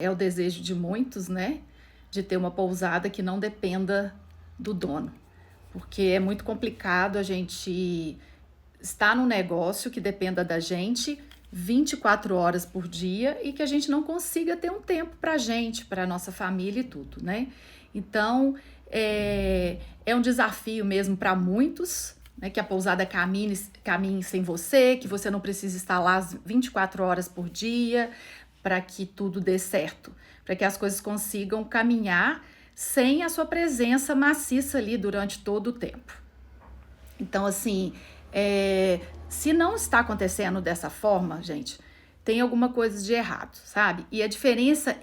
É o desejo de muitos, né? De ter uma pousada que não dependa do dono. Porque é muito complicado a gente estar num negócio que dependa da gente 24 horas por dia e que a gente não consiga ter um tempo pra gente, pra nossa família e tudo, né? Então, é um desafio mesmo para muitos, né, que a pousada caminhe sem você, que você não precise estar lá as 24 horas por dia para que tudo dê certo, para que as coisas consigam caminhar sem a sua presença maciça ali durante todo o tempo. Então, assim, se não está acontecendo dessa forma, gente, tem alguma coisa de errado, sabe? E a diferença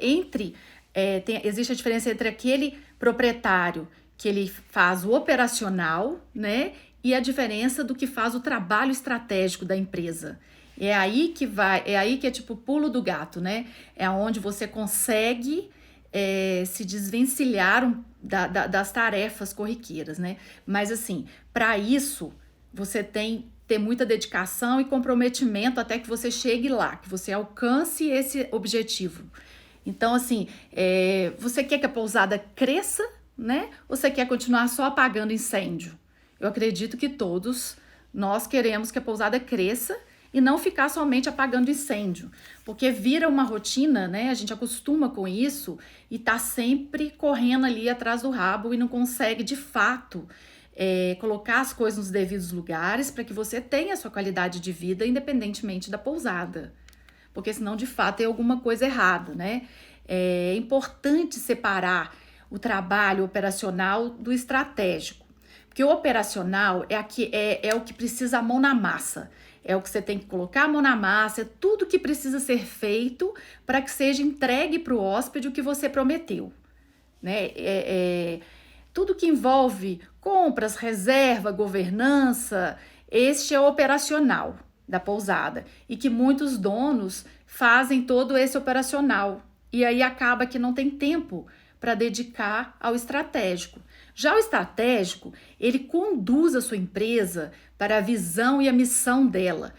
existe a diferença entre aquele proprietário que ele faz o operacional, né? E a diferença do que faz o trabalho estratégico da empresa. É aí que é tipo o pulo do gato, né? É onde você consegue se desvencilhar das tarefas corriqueiras, né? Mas assim, para isso, você tem que ter muita dedicação e comprometimento até que você chegue lá, que você alcance esse objetivo. Então, assim, você quer que a pousada cresça, né? Ou você quer continuar só apagando incêndio? Eu acredito que todos nós queremos que a pousada cresça e não ficar somente apagando incêndio, porque vira uma rotina, né? A gente acostuma com isso e tá sempre correndo ali atrás do rabo e não consegue de fato colocar as coisas nos devidos lugares para que você tenha a sua qualidade de vida independentemente da pousada, porque senão de fato tem alguma coisa errada, né? É importante separar o trabalho operacional do estratégico. Porque o operacional é o que precisa a mão na massa. É o que você tem que colocar a mão na massa, é tudo que precisa ser feito para que seja entregue para o hóspede o que você prometeu. Né? Tudo que envolve compras, reserva, governança, este é o operacional da pousada. E que muitos donos fazem todo esse operacional. E aí acaba que não tem tempo para dedicar ao estratégico. Já o estratégico, ele conduz a sua empresa para a visão e a missão dela.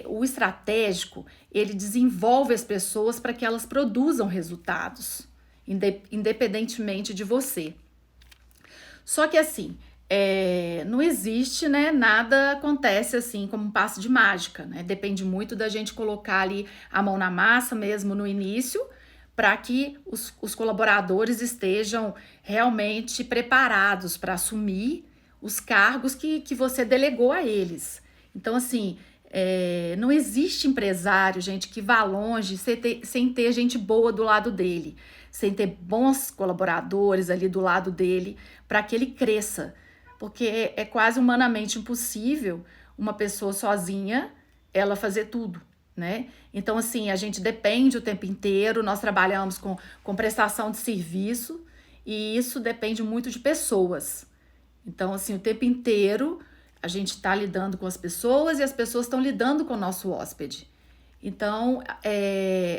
O estratégico, ele desenvolve as pessoas para que elas produzam resultados, independentemente de você. Só que assim, não existe, né? Nada acontece assim como um passe de mágica, né? Depende muito da gente colocar ali a mão na massa mesmo no início, para que os colaboradores estejam realmente preparados para assumir os cargos que você delegou a eles. Então, assim, não existe empresário, gente, que vá longe sem ter gente boa do lado dele, sem ter bons colaboradores ali do lado dele, para que ele cresça. Porque é quase humanamente impossível uma pessoa sozinha ela fazer tudo, né? Então, assim, a gente depende o tempo inteiro, nós trabalhamos com prestação de serviço e isso depende muito de pessoas. Então, assim, o tempo inteiro a gente está lidando com as pessoas e as pessoas estão lidando com o nosso hóspede. Então,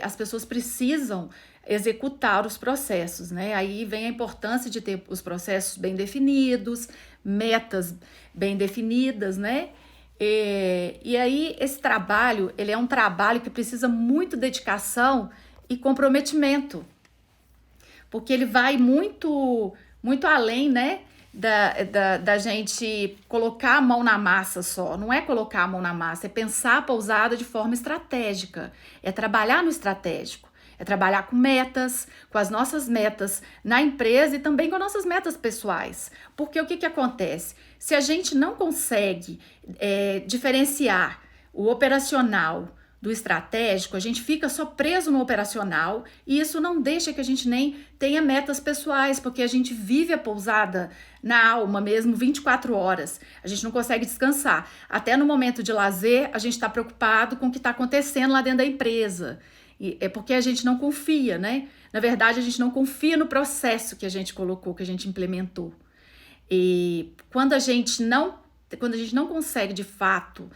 as pessoas precisam executar os processos, né? Aí vem a importância de ter os processos bem definidos, metas bem definidas, né? E aí esse trabalho, ele é um trabalho que precisa muito dedicação e comprometimento, porque ele vai muito além, né? Da gente colocar a mão na massa só. Não é colocar a mão na massa, é pensar a pousada de forma estratégica, é trabalhar no estratégico, é trabalhar com metas, com as nossas metas na empresa e também com as nossas metas pessoais. Porque o que acontece? Se a gente não consegue diferenciar o operacional do estratégico, a gente fica só preso no operacional e isso não deixa que a gente nem tenha metas pessoais, porque a gente vive a pousada na alma mesmo 24 horas. A gente não consegue descansar. Até no momento de lazer, a gente está preocupado com o que está acontecendo lá dentro da empresa. E é porque a gente não confia, né? Na verdade, a gente não confia no processo que a gente colocou, que a gente implementou. E quando a gente não consegue de fato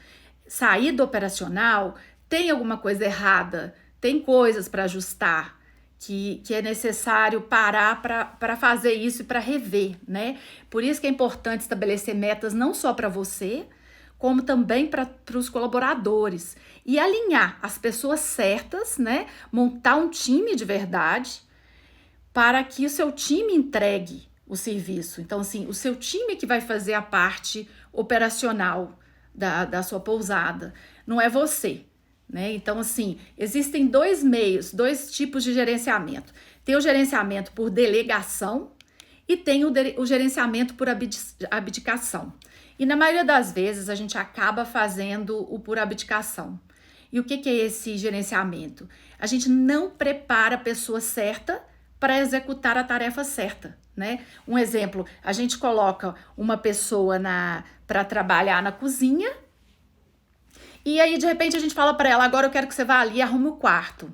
sair do operacional, tem alguma coisa errada, tem coisas para ajustar, que é necessário parar para fazer isso e para rever, né? Por isso que é importante estabelecer metas não só para você, como também para os colaboradores. E alinhar as pessoas certas, né? Montar um time de verdade para que o seu time entregue o serviço. Então, assim, o seu time que vai fazer a parte operacional da sua pousada, não é você, né? Então, assim, existem dois meios, dois tipos de gerenciamento. Tem o gerenciamento por delegação e tem o gerenciamento por abdicação. E na maioria das vezes a gente acaba fazendo o por abdicação. E o que é esse gerenciamento? A gente não prepara a pessoa certa para executar a tarefa certa, né? Um exemplo, a gente coloca uma pessoa para trabalhar na cozinha e aí de repente a gente fala para ela, agora eu quero que você vá ali e arrume o quarto.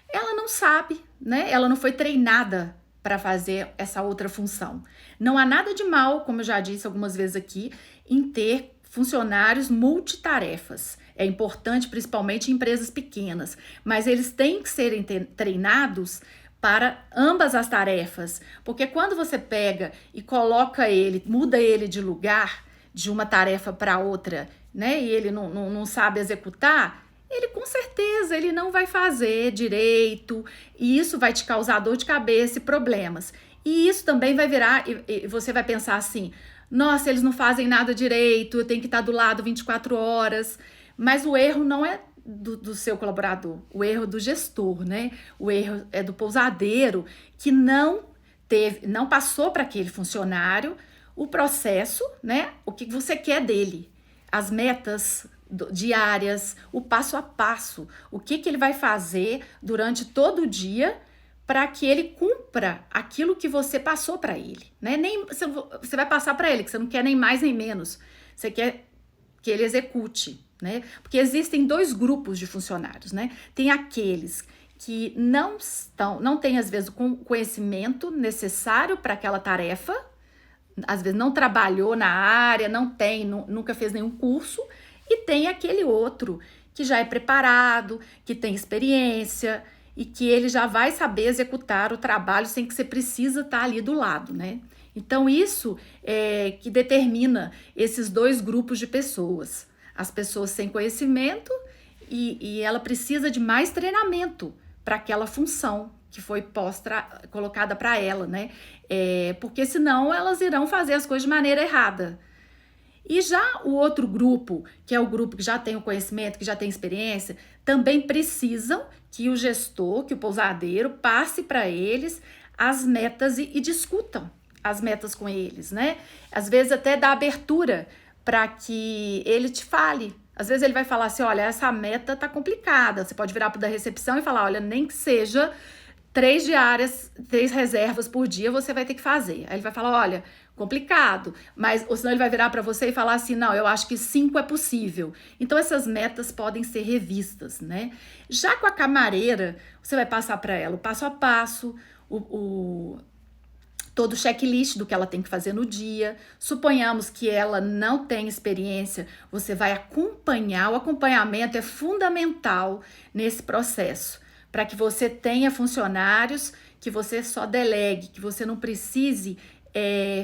Ela não sabe, né? Ela não foi treinada para fazer essa outra função. Não há nada de mal, como eu já disse algumas vezes aqui, em ter funcionários multitarefas. É importante, principalmente em empresas pequenas, mas eles têm que serem treinados para ambas as tarefas, porque quando você pega e coloca ele, muda ele de lugar, de uma tarefa para outra, né, e ele não sabe executar, ele com certeza ele não vai fazer direito, e isso vai te causar dor de cabeça e problemas. E isso também vai virar, e você vai pensar assim, nossa, eles não fazem nada direito, eu tenho que estar do lado 24 horas, mas o erro não é do seu colaborador, o erro do gestor, né? O erro é do pousadeiro que não passou para aquele funcionário o processo, né? O que você quer dele, as metas diárias, o passo a passo, o que ele vai fazer durante todo o dia para que ele cumpra aquilo que você passou para ele, né? Nem você vai passar para ele que você não quer nem mais nem menos, você quer que ele execute, né? Porque existem dois grupos de funcionários, né? Tem aqueles que não têm às vezes o conhecimento necessário para aquela tarefa, às vezes não trabalhou na área, nunca fez nenhum curso, e tem aquele outro que já é preparado, que tem experiência e que ele já vai saber executar o trabalho sem que você precisa estar ali do lado, né? Então, isso é que determina esses dois grupos de pessoas. As pessoas sem conhecimento e ela precisa de mais treinamento para aquela função que foi colocada para ela, né? Porque senão elas irão fazer as coisas de maneira errada. E já o outro grupo, que é o grupo que já tem o conhecimento, que já tem experiência, também precisam que o gestor, que o pousadeiro, passe para eles as metas e discutam as metas com eles, né? Às vezes até dá abertura para que ele te fale. Às vezes ele vai falar assim, olha, essa meta tá complicada. Você pode virar para da recepção e falar, olha, nem que seja 3 reservas por dia você vai ter que fazer. Aí ele vai falar, olha, complicado, mas ou senão ele vai virar para você e falar assim, não, eu acho que 5 é possível. Então essas metas podem ser revistas, né? Já com a camareira, você vai passar para ela o passo a passo, todo o checklist do que ela tem que fazer no dia. Suponhamos que ela não tem experiência, você vai acompanhar. O acompanhamento é fundamental nesse processo, para que você tenha funcionários que você só delegue, que você não precise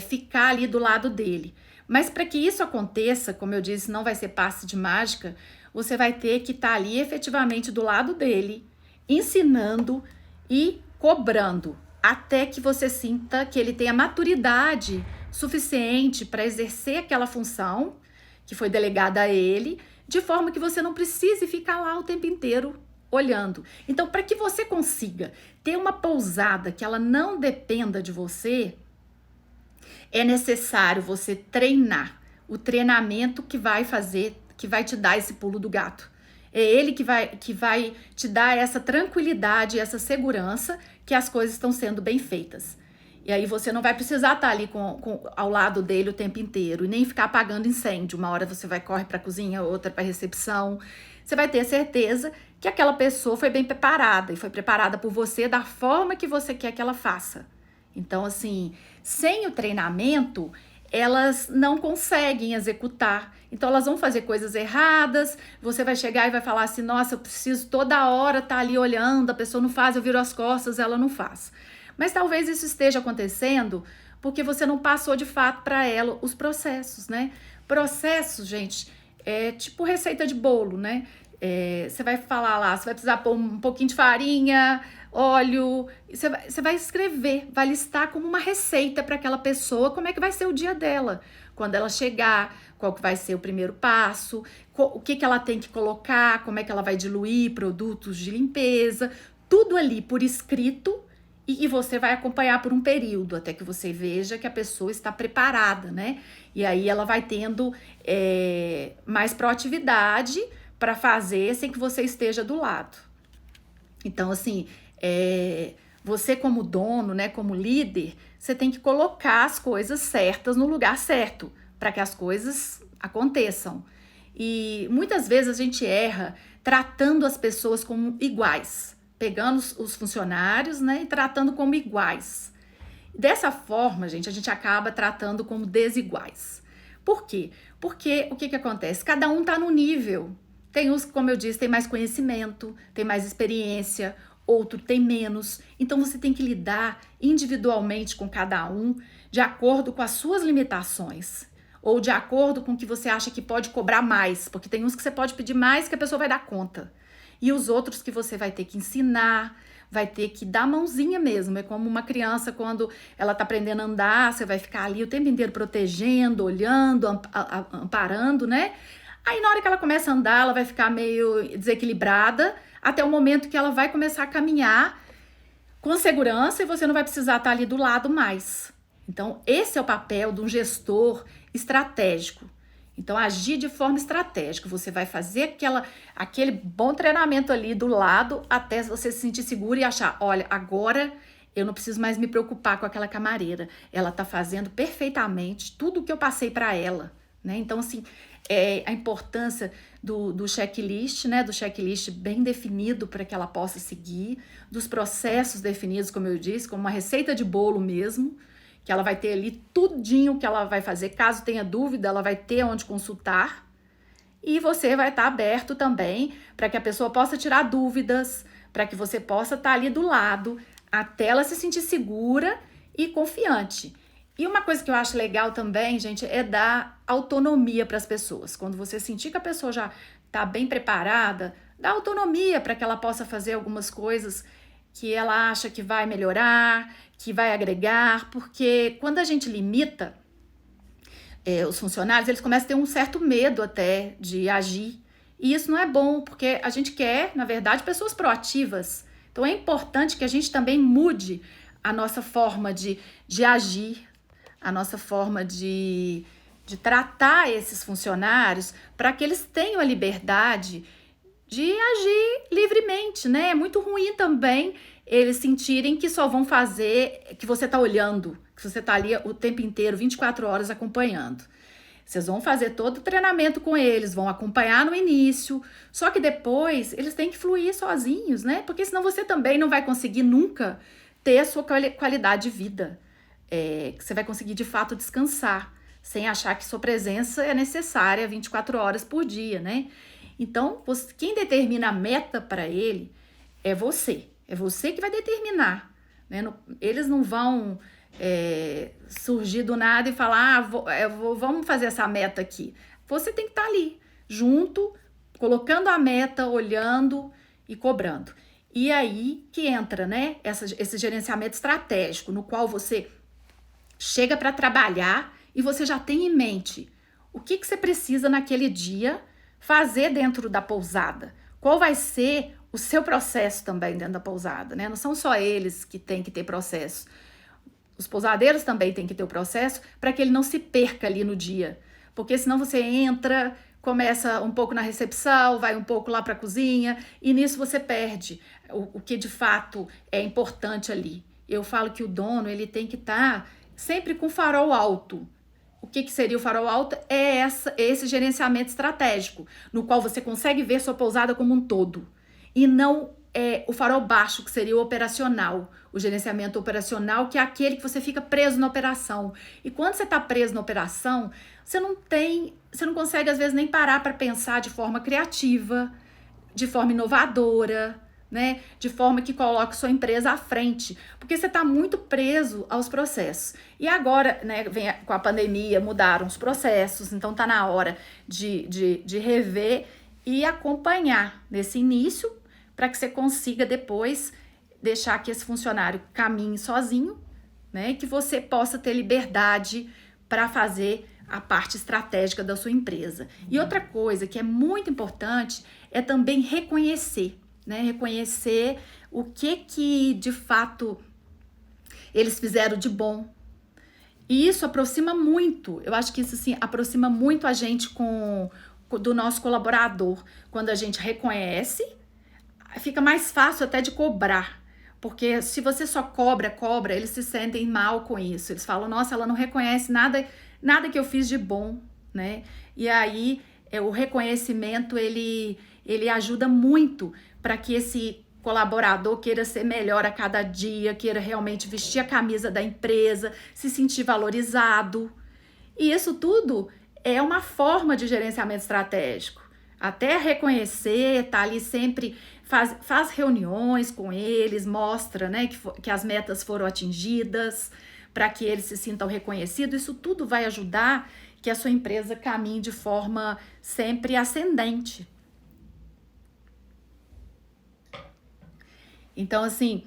ficar ali do lado dele. Mas para que isso aconteça, como eu disse, não vai ser passe de mágica, você vai ter que estar ali efetivamente do lado dele, ensinando e cobrando, até que você sinta que ele tenha maturidade suficiente para exercer aquela função que foi delegada a ele, de forma que você não precise ficar lá o tempo inteiro olhando. Então, para que você consiga ter uma pousada que ela não dependa de você, é necessário você treinar. O treinamento que vai te dar esse pulo do gato. É ele que vai te dar essa tranquilidade, essa segurança que as coisas estão sendo bem feitas. E aí você não vai precisar estar ali ao lado dele o tempo inteiro e nem ficar apagando incêndio. Uma hora você corre para a cozinha, outra para a recepção. Você vai ter certeza que aquela pessoa foi bem preparada e foi preparada por você da forma que você quer que ela faça. Então, assim, sem o treinamento, elas não conseguem executar. Então, elas vão fazer coisas erradas, você vai chegar e vai falar assim, nossa, eu preciso toda hora estar ali olhando, a pessoa não faz, eu viro as costas, ela não faz. Mas talvez isso esteja acontecendo porque você não passou de fato para ela os processos, né? Processos, gente, é tipo receita de bolo, né? Você vai falar lá, você vai precisar pôr um pouquinho de farinha, óleo, você vai escrever, vai listar como uma receita para aquela pessoa, como é que vai ser o dia dela. Quando ela chegar, qual que vai ser o primeiro passo, o que ela tem que colocar, como é que ela vai diluir produtos de limpeza, tudo ali por escrito, e você vai acompanhar por um período, até que você veja que a pessoa está preparada, né? E aí ela vai tendo mais proatividade para fazer sem que você esteja do lado. Então, assim, você como dono, né, como líder, você tem que colocar as coisas certas no lugar certo, para que as coisas aconteçam. E muitas vezes a gente erra tratando as pessoas como iguais, pegando os funcionários, né, e tratando como iguais. Dessa forma, gente, a gente acaba tratando como desiguais. Por quê? Porque o que acontece? Cada um está no nível. Tem uns, como eu disse, tem mais conhecimento, tem mais experiência, outro tem menos. Então você tem que lidar individualmente com cada um, de acordo com as suas limitações, ou de acordo com o que você acha que pode cobrar mais, porque tem uns que você pode pedir mais que a pessoa vai dar conta. E os outros que você vai ter que ensinar, vai ter que dar mãozinha mesmo. É como uma criança quando ela tá aprendendo a andar, você vai ficar ali o tempo inteiro protegendo, olhando, amparando, né? Aí na hora que ela começa a andar, ela vai ficar meio desequilibrada, até o momento que ela vai começar a caminhar com segurança e você não vai precisar estar ali do lado mais. Então, esse é o papel de um gestor estratégico. Então, agir de forma estratégica. Você vai fazer aquele bom treinamento ali do lado até você se sentir seguro e achar, olha, agora eu não preciso mais me preocupar com aquela camareira. Ela tá fazendo perfeitamente tudo o que eu passei para ela, né? Então, assim, a importância do checklist, né? Do checklist bem definido para que ela possa seguir, dos processos definidos, como eu disse, como uma receita de bolo mesmo, que ela vai ter ali tudinho que ela vai fazer. Caso tenha dúvida, ela vai ter onde consultar. E você vai estar aberto também para que a pessoa possa tirar dúvidas, para que você possa estar ali do lado, até ela se sentir segura e confiante. E uma coisa que eu acho legal também, gente, é dar autonomia para as pessoas. Quando você sentir que a pessoa já está bem preparada, dá autonomia para que ela possa fazer algumas coisas que ela acha que vai melhorar, que vai agregar, porque quando a gente limita os funcionários, eles começam a ter um certo medo até de agir. E isso não é bom, porque a gente quer, na verdade, pessoas proativas. Então é importante que a gente também mude a nossa forma de agir, a nossa forma de tratar esses funcionários, para que eles tenham a liberdade de agir livremente, né? É muito ruim também eles sentirem que só vão fazer, que você tá olhando, que você tá ali o tempo inteiro, 24 horas acompanhando. Vocês vão fazer todo o treinamento com eles, vão acompanhar no início, só que depois eles têm que fluir sozinhos, né? Porque senão você também não vai conseguir nunca ter a sua qualidade de vida. Que você vai conseguir de fato descansar, sem achar que sua presença é necessária 24 horas por dia, né? Então, quem determina a meta para ele é você. É você que vai determinar, né? Eles não vão surgir do nada e falar, vamos fazer essa meta aqui. Você tem que estar ali, junto, colocando a meta, olhando e cobrando. E aí que entra, né, esse gerenciamento estratégico, no qual você chega para trabalhar e você já tem em mente o que você precisa naquele dia fazer dentro da pousada. Qual vai ser o seu processo também dentro da pousada, né? Não são só eles que têm que ter processo. Os pousadeiros também têm que ter o processo para que ele não se perca ali no dia. Porque senão você entra, começa um pouco na recepção, vai um pouco lá para a cozinha e nisso você perde o que de fato é importante ali. Eu falo que o dono ele tem que estar sempre com o farol alto. O que seria o farol alto? É esse gerenciamento estratégico, no qual você consegue ver sua pousada como um todo. E não o farol baixo, que seria o operacional, o gerenciamento operacional, que é aquele que você fica preso na operação. E quando você está preso na operação, você não consegue, às vezes, nem parar para pensar de forma criativa, de forma inovadora, né? De forma que coloque sua empresa à frente, porque você está muito preso aos processos. E agora, né, com a pandemia, mudaram os processos, então está na hora de rever e acompanhar nesse início, para que você consiga depois deixar que esse funcionário caminhe sozinho, né? E que você possa ter liberdade para fazer a parte estratégica da sua empresa. E outra coisa que é muito importante é também reconhecer, né? Reconhecer o que de fato eles fizeram de bom. E isso aproxima muito, eu acho que isso assim, aproxima muito a gente do nosso colaborador. Quando a gente reconhece, fica mais fácil até de cobrar. Porque se você só cobra, eles se sentem mal com isso. Eles falam, nossa, ela não reconhece nada que eu fiz de bom, né? E aí, o reconhecimento, ele ajuda muito para que esse colaborador queira ser melhor a cada dia, queira realmente vestir a camisa da empresa, se sentir valorizado. E isso tudo é uma forma de gerenciamento estratégico. Até reconhecer, tá ali sempre, faz reuniões com eles, mostra, né, que as metas foram atingidas, para que eles se sintam reconhecidos. Isso tudo vai ajudar que a sua empresa caminhe de forma sempre ascendente. Então, assim,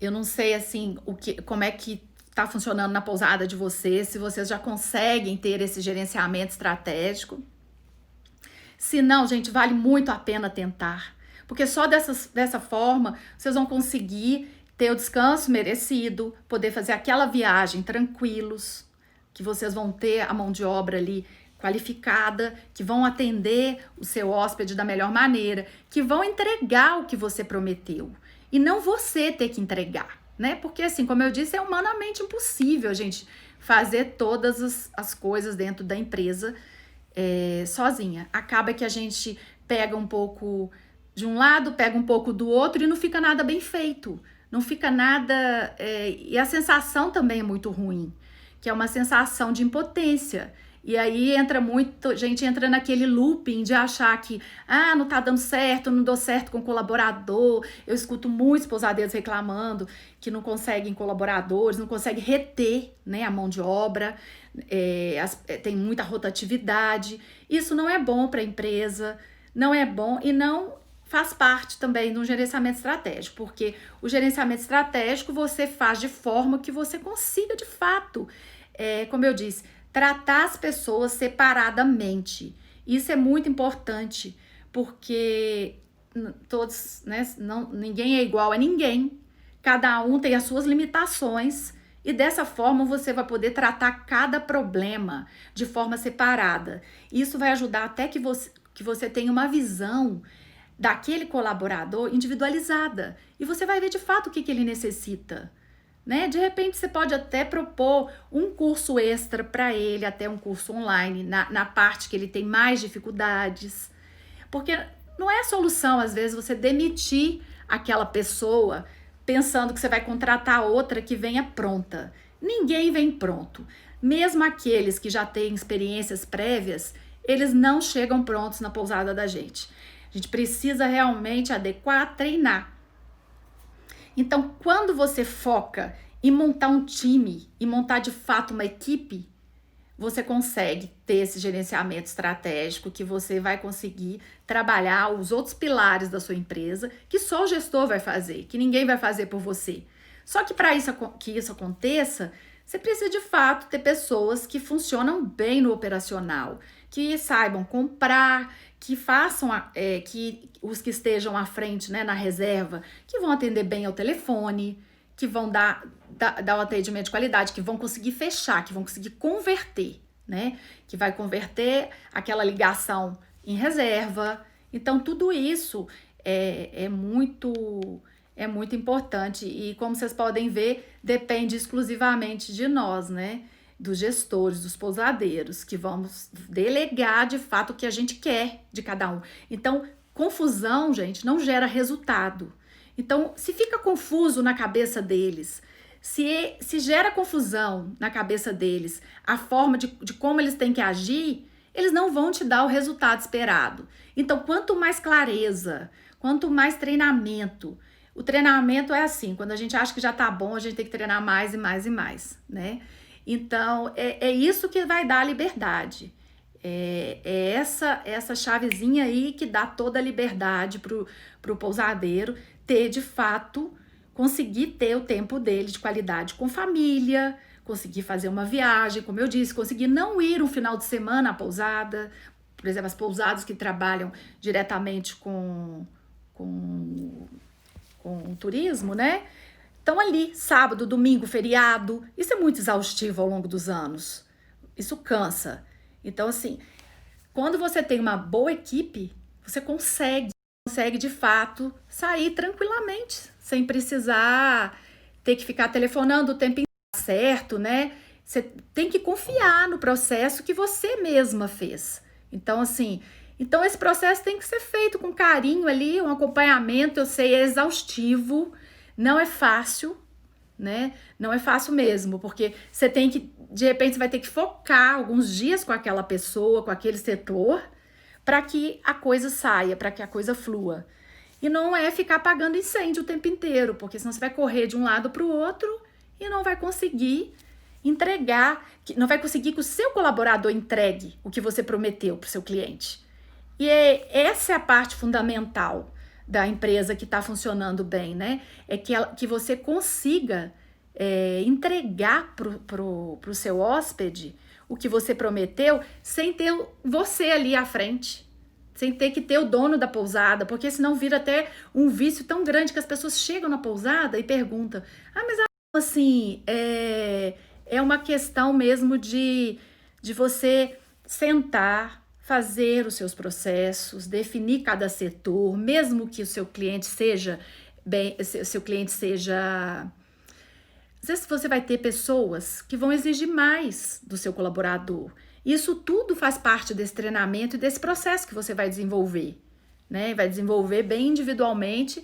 eu não sei, assim, como é que está funcionando na pousada de vocês, se vocês já conseguem ter esse gerenciamento estratégico. Se não, gente, vale muito a pena tentar, porque só dessa forma vocês vão conseguir ter o descanso merecido, poder fazer aquela viagem tranquilos, que vocês vão ter a mão de obra ali qualificada, que vão atender o seu hóspede da melhor maneira, que vão entregar o que você prometeu e não você ter que entregar, né? Porque assim, como eu disse, é humanamente impossível a gente fazer todas as coisas dentro da empresa sozinha. Acaba que a gente pega um pouco de um lado, pega um pouco do outro e não fica nada bem feito. Não fica nada... e a sensação também é muito ruim, que é uma sensação de impotência. E aí a gente entra naquele looping de achar que não tá dando certo, não deu certo com o colaborador. Eu escuto muitos pousadeiros reclamando que não conseguem colaboradores, não conseguem reter, né, a mão de obra, tem muita rotatividade. Isso não é bom para a empresa, não é bom e não faz parte também de um gerenciamento estratégico, porque o gerenciamento estratégico você faz de forma que você consiga de fato, como eu disse, tratar as pessoas separadamente. Isso é muito importante, porque todos, né, ninguém é igual a ninguém. Cada um tem as suas limitações e dessa forma você vai poder tratar cada problema de forma separada. Isso vai ajudar até que você tenha uma visão daquele colaborador individualizada e você vai ver de fato o que ele necessita. Né? De repente você pode até propor um curso extra para ele, até um curso online, na parte que ele tem mais dificuldades. Porque não é solução, às vezes, você demitir aquela pessoa pensando que você vai contratar outra que venha pronta. Ninguém vem pronto. Mesmo aqueles que já têm experiências prévias, eles não chegam prontos na pousada da gente. A gente precisa realmente adequar, treinar. Então, quando você foca em montar um time e montar de fato uma equipe, você consegue ter esse gerenciamento estratégico que você vai conseguir trabalhar os outros pilares da sua empresa, que só o gestor vai fazer, que ninguém vai fazer por você. Só que para que isso aconteça, você precisa de fato ter pessoas que funcionam bem no operacional, que saibam comprar, que façam, que os que estejam à frente, né, na reserva, que vão atender bem ao telefone, que vão dar um atendimento de qualidade, que vão conseguir fechar, que vão conseguir converter, né? Que vai converter aquela ligação em reserva. Então, tudo isso é muito importante e, como vocês podem ver, depende exclusivamente de nós, né? Dos gestores, dos pousadeiros, que vamos delegar de fato o que a gente quer de cada um. Então, confusão, gente, não gera resultado. Então, se fica confuso na cabeça deles, se gera confusão na cabeça deles, a forma de como eles têm que agir, eles não vão te dar o resultado esperado. Então, quanto mais clareza, quanto mais treinamento. O treinamento é assim, quando a gente acha que já tá bom, a gente tem que treinar mais e mais e mais, né? Então, é isso que vai dar a liberdade. É essa chavezinha aí que dá toda a liberdade pro pousadeiro ter, de fato, conseguir ter o tempo dele de qualidade com família, conseguir fazer uma viagem, como eu disse, conseguir não ir um final de semana à pousada. Por exemplo, as pousadas que trabalham diretamente com o turismo, né? Estão ali, sábado, domingo, feriado. Isso é muito exaustivo ao longo dos anos. Isso cansa. Então, assim, quando você tem uma boa equipe, você consegue de fato sair tranquilamente, sem precisar ter que ficar telefonando o tempo inteiro, certo, né? Você tem que confiar no processo que você mesma fez. Então, assim, esse processo tem que ser feito com carinho ali, um acompanhamento, eu sei, é exaustivo, não é fácil, né? Não é fácil mesmo, porque você tem que, de repente, você vai ter que focar alguns dias com aquela pessoa, com aquele setor, para que a coisa saia, para que a coisa flua. E não é ficar apagando incêndio o tempo inteiro, porque senão você vai correr de um lado para o outro e não vai conseguir entregar, não vai conseguir que o seu colaborador entregue o que você prometeu para o seu cliente. E essa é a parte fundamental da empresa que está funcionando bem, né? É que você consiga entregar pro seu hóspede o que você prometeu sem ter você ali à frente, sem ter que ter o dono da pousada, porque senão vira até um vício tão grande que as pessoas chegam na pousada e perguntam: mas assim, é uma questão mesmo de você sentar, fazer os seus processos, definir cada setor, mesmo que o seu cliente seja às vezes você vai ter pessoas que vão exigir mais do seu colaborador. Isso tudo faz parte desse treinamento e desse processo que você vai desenvolver, né? Vai desenvolver bem individualmente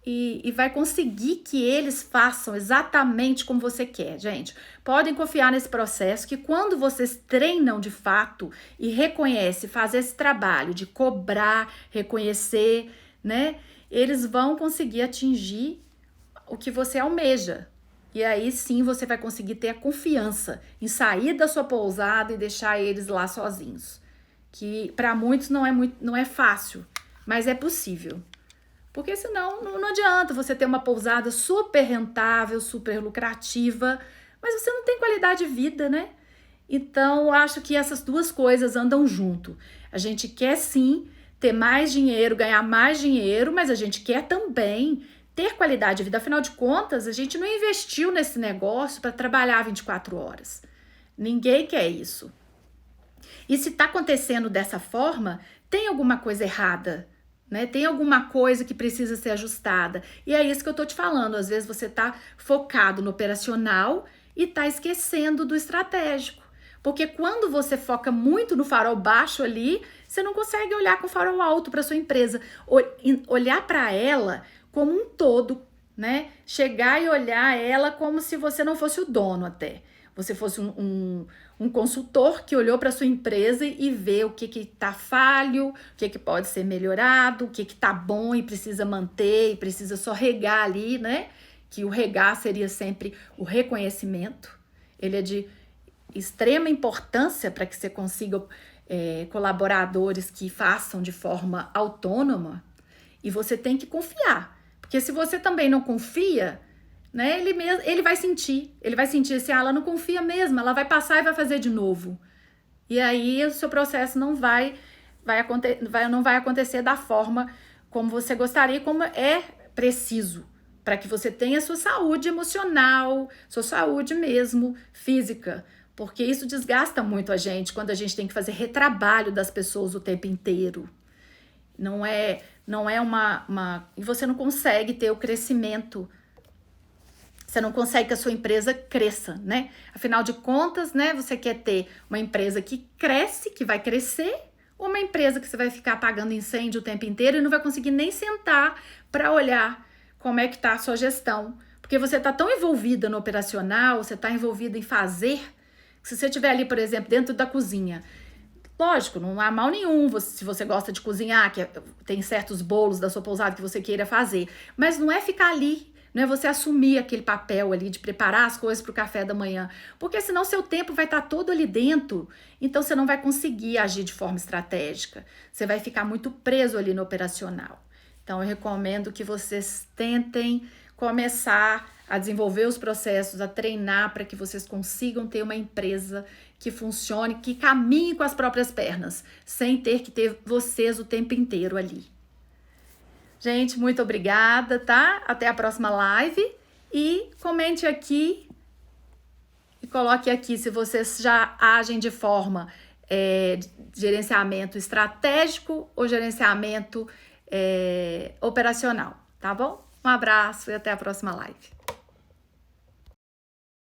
e vai conseguir que eles façam exatamente como você quer, gente. Podem confiar nesse processo que quando vocês treinam de fato e reconhecem, fazem esse trabalho de cobrar, reconhecer, né? Eles vão conseguir atingir o que você almeja. E aí sim você vai conseguir ter a confiança em sair da sua pousada e deixar eles lá sozinhos. Que para muitos não é fácil, mas é possível. Porque senão não adianta você ter uma pousada super rentável, super lucrativa, mas você não tem qualidade de vida, né? Então, eu acho que essas duas coisas andam junto. A gente quer sim ter mais dinheiro, ganhar mais dinheiro, mas a gente quer também ter qualidade de vida. Afinal de contas, a gente não investiu nesse negócio para trabalhar 24 horas. Ninguém quer isso. E se está acontecendo dessa forma, tem alguma coisa errada, né? Tem alguma coisa que precisa ser ajustada. E é isso que eu tô te falando. Às vezes você tá focado no operacional e tá esquecendo do estratégico. Porque quando você foca muito no farol baixo ali, você não consegue olhar com o farol alto para sua empresa. Olhar para ela como um todo, né? Chegar e olhar ela como se você não fosse o dono até. Você fosse um consultor que olhou para sua empresa e vê o que está falho, o que pode ser melhorado, o que está bom e precisa manter e precisa só regar ali, né? Que o regar seria sempre o reconhecimento. Ele é de extrema importância para que você consiga colaboradores que façam de forma autônoma, e você tem que confiar. Porque se você também não confia, né, ele vai sentir assim, ela não confia mesmo, ela vai passar e vai fazer de novo. E aí o seu processo não vai acontecer da forma como você gostaria, como é preciso, para que você tenha sua saúde emocional, sua saúde mesmo física. Porque isso desgasta muito a gente quando a gente tem que fazer retrabalho das pessoas o tempo inteiro. Não é e você não consegue ter o crescimento. Você não consegue que a sua empresa cresça, né? Afinal de contas, né, você quer ter uma empresa que cresce, que vai crescer, ou uma empresa que você vai ficar apagando incêndio o tempo inteiro e não vai conseguir nem sentar para olhar como é que tá a sua gestão. Porque você tá tão envolvida no operacional, você tá envolvida em fazer, que se você estiver ali, por exemplo, dentro da cozinha, Lógico, não há mal nenhum se você gosta de cozinhar, tem certos bolos da sua pousada que você queira fazer, mas não é ficar ali, não é você assumir aquele papel ali de preparar as coisas para o café da manhã, porque senão seu tempo vai estar todo ali dentro, então você não vai conseguir agir de forma estratégica, você vai ficar muito preso ali no operacional. Então eu recomendo que vocês tentem começar a desenvolver os processos, a treinar para que vocês consigam ter uma empresa que funcione, que caminhe com as próprias pernas, sem ter que ter vocês o tempo inteiro ali. Gente, muito obrigada, tá? Até a próxima live e comente aqui e coloque aqui se vocês já agem de forma gerenciamento estratégico ou gerenciamento operacional, tá bom? Um abraço e até a próxima live.